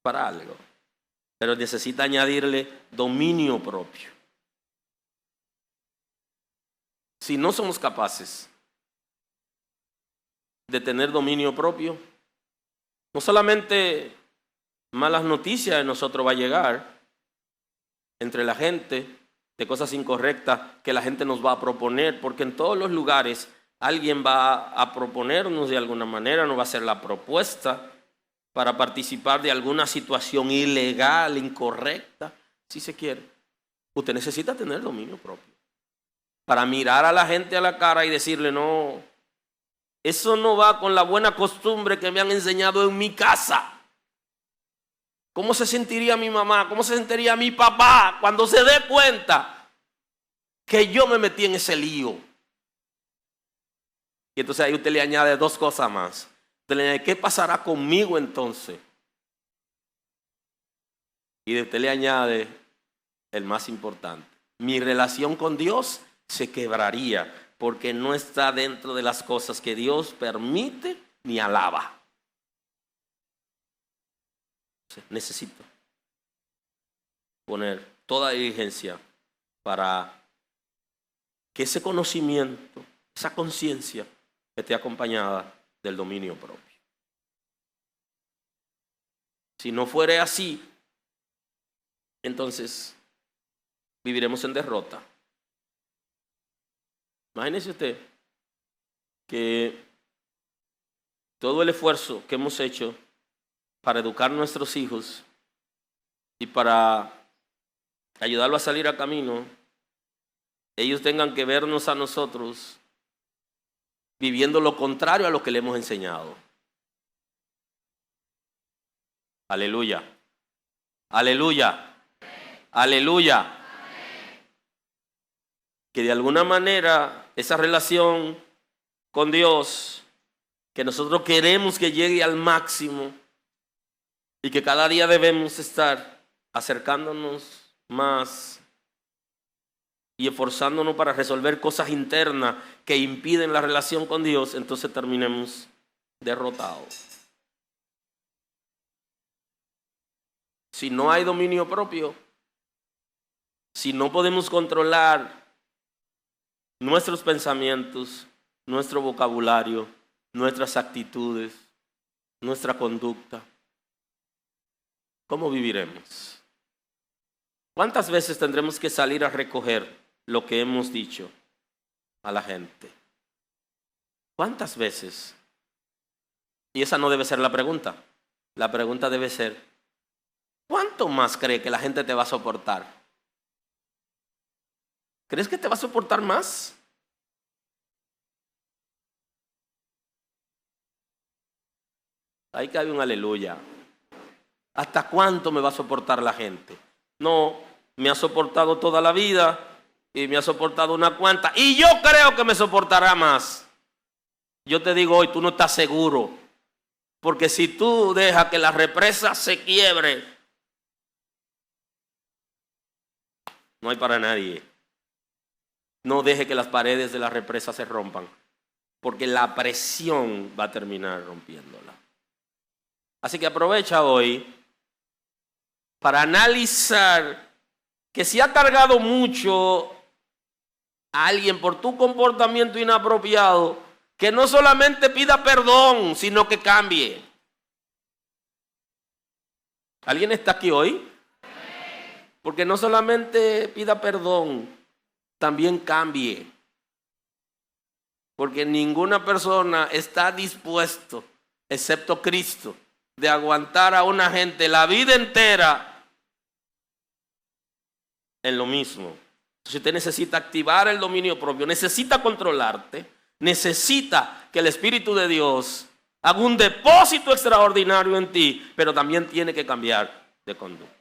para algo. Pero necesita añadirle dominio propio. Si no somos capaces de tener dominio propio, no solamente malas noticias de nosotros va a llegar entre la gente, de cosas incorrectas que la gente nos va a proponer, porque en todos los lugares alguien va a proponernos de alguna manera, nos va a hacer la propuesta para participar de alguna situación ilegal, incorrecta, si se quiere. Usted necesita tener dominio propio para mirar a la gente a la cara y decirle, no, eso no va con la buena costumbre que me han enseñado en mi casa. ¿Cómo se sentiría mi mamá? ¿Cómo se sentiría mi papá cuando se dé cuenta que yo me metí en ese lío? Y entonces ahí usted le añade dos cosas más. Usted le añade, ¿qué pasará conmigo entonces? Y usted le añade el más importante. Mi relación con Dios se quebraría porque no está dentro de las cosas que Dios permite ni alaba. Necesito poner toda diligencia para que ese conocimiento, esa conciencia esté acompañada del dominio propio. Si no fuere así, entonces viviremos en derrota. Imagínese usted que todo el esfuerzo que hemos hecho para educar a nuestros hijos y para ayudarlos a salir a camino, ellos tengan que vernos a nosotros viviendo lo contrario a lo que le hemos enseñado. Aleluya. Aleluya. Aleluya. Que de alguna manera esa relación con Dios, que nosotros queremos que llegue al máximo y que cada día debemos estar acercándonos más y esforzándonos para resolver cosas internas que impiden la relación con Dios, entonces terminemos derrotados. Si no hay dominio propio, si no podemos controlar nuestros pensamientos, nuestro vocabulario, nuestras actitudes, nuestra conducta, ¿cómo viviremos? ¿Cuántas veces tendremos que salir a recoger lo que hemos dicho a la gente? ¿Cuántas veces Y esa no debe ser la pregunta. La pregunta debe ser, ¿cuánto más cree que la gente te va a soportar? ¿Crees que te va a soportar más? Ahí cabe un aleluya. ¿Hasta cuánto me va a soportar la gente? No, me ha soportado toda la vida y me ha soportado una cuanta. Y yo creo que me soportará más. Yo te digo hoy, tú no estás seguro. Porque si tú dejas que la represa se quiebre, no hay para nadie. No deje que las paredes de la represa se rompan, porque la presión va a terminar rompiéndola. Así que aprovecha hoy para analizar que si ha cargado mucho a alguien por tu comportamiento inapropiado, que no solamente pida perdón, sino que cambie. ¿Alguien está aquí hoy? Porque no solamente pida perdón, también cambie. Porque ninguna persona está dispuesto, excepto Cristo, de aguantar a una gente la vida entera en lo mismo. Si usted necesita activar el dominio propio, necesita controlarte, necesita que el Espíritu de Dios haga un depósito extraordinario en ti, pero también tiene que cambiar de conducta.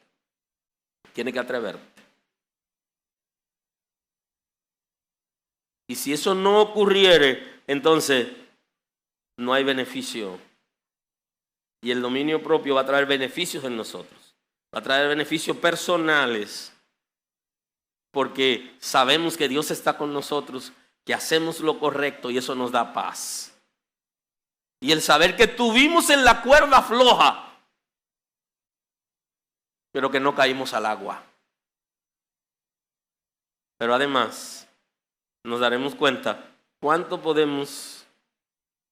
Tiene que atreverte. Y si eso no ocurriere, entonces no hay beneficio. Y el dominio propio va a traer beneficios en nosotros. Va a traer beneficios personales. Porque sabemos que Dios está con nosotros, que hacemos lo correcto y eso nos da paz. Y el saber que tuvimos en la cuerda floja, pero que no caímos al agua. Pero además, nos daremos cuenta cuánto podemos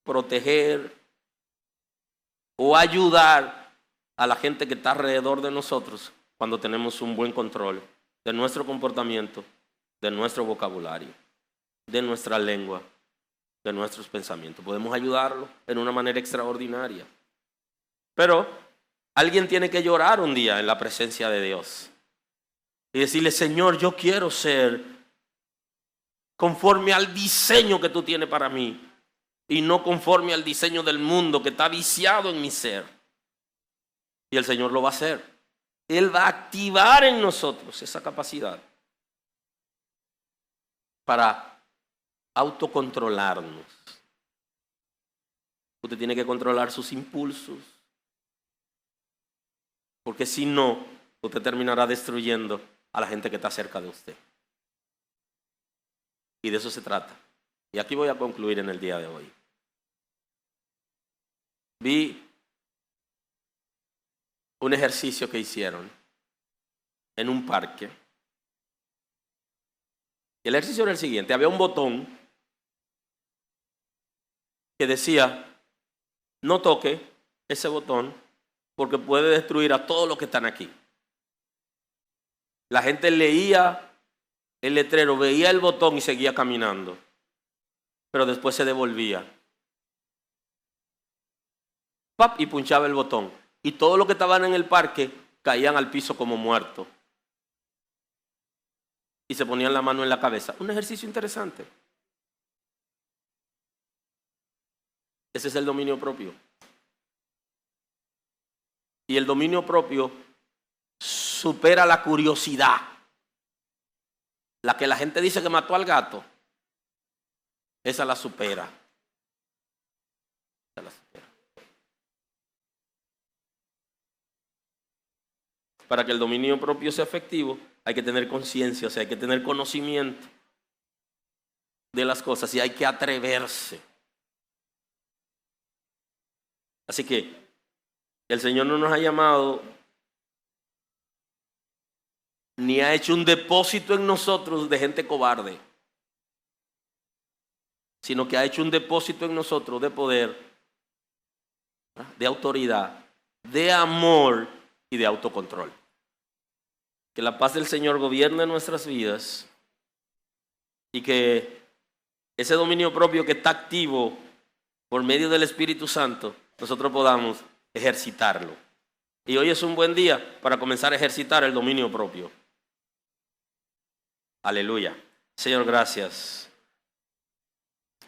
proteger o ayudar a la gente que está alrededor de nosotros cuando tenemos un buen control de nuestro comportamiento, de nuestro vocabulario, de nuestra lengua, de nuestros pensamientos. Podemos ayudarlo en una manera extraordinaria. Pero alguien tiene que llorar un día en la presencia de Dios y decirle: Señor, yo quiero ser conforme al diseño que tú tienes para mí y no conforme al diseño del mundo que está viciado en mi ser. Y el Señor lo va a hacer. Él va a activar en nosotros esa capacidad para autocontrolarnos. Usted tiene que controlar sus impulsos, porque si no, usted terminará destruyendo a la gente que está cerca de usted. Y de eso se trata. Y aquí voy a concluir en el día de hoy. Vi un ejercicio que hicieron en un parque. Y el ejercicio era el siguiente: había un botón que decía: no toque ese botón porque puede destruir a todos los que están aquí. La gente leía el letrero, veía el botón y seguía caminando, pero después se devolvía. ¡Pap! Y punchaba el botón. Y todos los que estaban en el parque caían al piso como muertos. Y se ponían la mano en la cabeza. Un ejercicio interesante. Ese es el dominio propio. Y el dominio propio supera la curiosidad. La que la gente dice que mató al gato, esa la supera. Esa la supera. Para que el dominio propio sea efectivo, hay que tener conciencia, o sea, hay que tener conocimiento de las cosas y hay que atreverse. Así que el Señor no nos ha llamado ni ha hecho un depósito en nosotros de gente cobarde, sino que ha hecho un depósito en nosotros de poder, de autoridad, de amor y de autocontrol. Que la paz del Señor gobierne nuestras vidas y que ese dominio propio que está activo por medio del Espíritu Santo nosotros podamos ejercitarlo. Y hoy es un buen día para comenzar a ejercitar el dominio propio. Aleluya. Señor, gracias.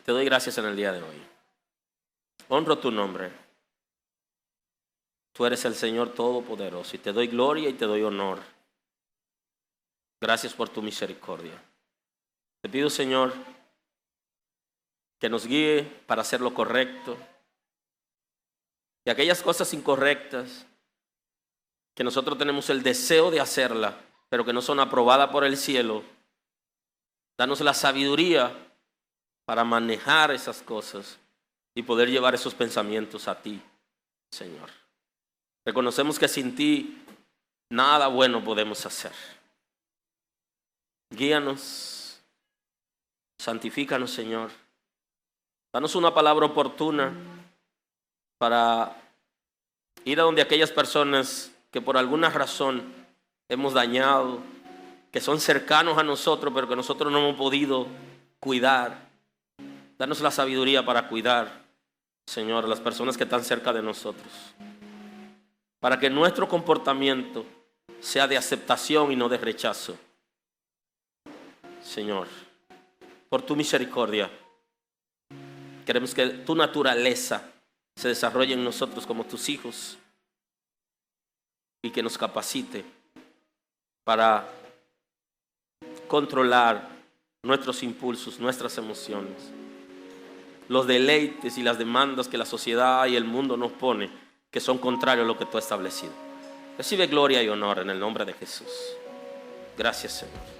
Te doy gracias en el día de hoy. Honro tu nombre. Tú eres el Señor Todopoderoso y te doy gloria y te doy honor. Gracias por tu misericordia. Te pido, Señor, que nos guíe para hacer lo correcto. Y aquellas cosas incorrectas que nosotros tenemos el deseo de hacerlas, pero que no son aprobadas por el cielo, danos la sabiduría para manejar esas cosas y poder llevar esos pensamientos a ti, Señor. Reconocemos que sin ti nada bueno podemos hacer. Guíanos, santifícanos, Señor. Danos una palabra oportuna para ir a donde aquellas personas que por alguna razón hemos dañado, que son cercanos a nosotros, pero que nosotros no hemos podido cuidar. Danos la sabiduría para cuidar, Señor, a las personas que están cerca de nosotros, para que nuestro comportamiento sea de aceptación y no de rechazo. Señor, por tu misericordia, queremos que tu naturaleza se desarrolle en nosotros como tus hijos y que nos capacite para controlar nuestros impulsos, nuestras emociones, los deleites y las demandas que la sociedad y el mundo nos pone, que son contrarios a lo que tú has establecido. Recibe gloria y honor en el nombre de Jesús. Gracias, Señor.